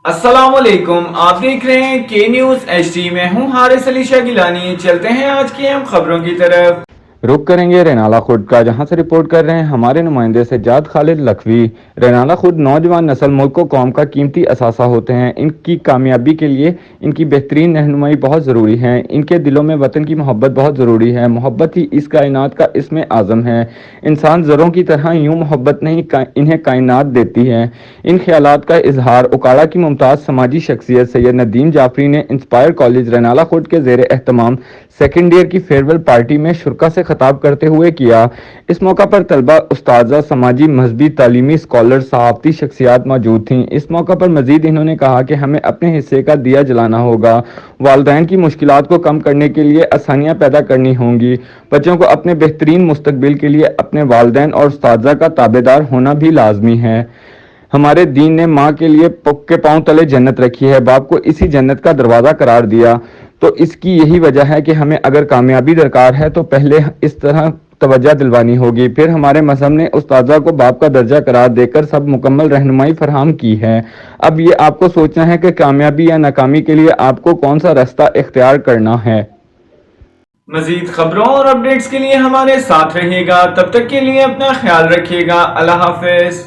अस्सलामुअलैकुम, आप देख रहे हैं के न्यूज़ एचडी में हूं हारिस अली शाह गिलानी। चलते हैं आज की अहम खबरों की तरफ। रुख करेंगे रेनाला खुर्द का, जहां से रिपोर्ट कर रहे हैं हमारे नुमाइंदे सज्जाद खालिद लखवी। रेनाला खुर्द नौजवान नस्ल मुल्क को कौम का कीमती असासा होते हैं। इनकी कामयाबी के लिए इनकी बेहतरीन रहनुमाई बहुत ज़रूरी है। इनके दिलों में वतन की मोहब्बत बहुत ज़रूरी है। मोहब्बत ही इस कायनात का इसमें आज़म है। इंसान ज़रों की तरह यूं मोहब्बत नहीं इन्हें कायनात देती है। इन ख्यालात का इजहार उकाड़ा की मुमताज़ समाजी शख्सियत सैयद नदीम जाफरी ने इंस्पायर कॉलेज रेनाला खुर्द के ज़ेर एहतमाम सेकेंड ईयर की फेयरवेल पार्टी में शुरा से खिताब करते हुए किया। इस मौका पर तलबा, उस्ताज़ा, समाजी, मजहबी, तालीमी, स्कॉलर, सहाफ़ती शख्सियात मौजूद थीं। इस मौका पर मजीद इन्होंने कहा कि हमें अपने हिस्से का दिया जलाना होगा। वालिदैन की मुश्किलात को कम करने के लिए आसानियाँ पैदा करनी होंगी। बच्चों को अपने बेहतरीन मुस्तकबिल के लिए अपने वालिदैन और उस्ताज़ा का ताबेदार होना भी लाजमी है। हमारे दीन ने माँ के लिए पुख के पांव तले जन्नत रखी है, बाप को इसी जन्नत का दरवाज़ा करार दिया। तो इसकी यही वजह है कि हमें अगर कामयाबी दरकार है तो पहले इस तरह तवज्जो दिलवानी होगी। फिर हमारे मजहब ने उस्तादा को बाप का दर्जा करार देकर सब मुकम्मल रहनुमाई फराहम की है। अब ये आपको सोचना है कि कामयाबी या नाकामी के लिए आपको कौन सा रास्ता इख्तियार करना है। मजीद खबरों और अपडेट्स के लिए हमारे साथ रहिएगा। तब तक के लिए अपना ख्याल रखिएगा। अल्लाह हाफिज।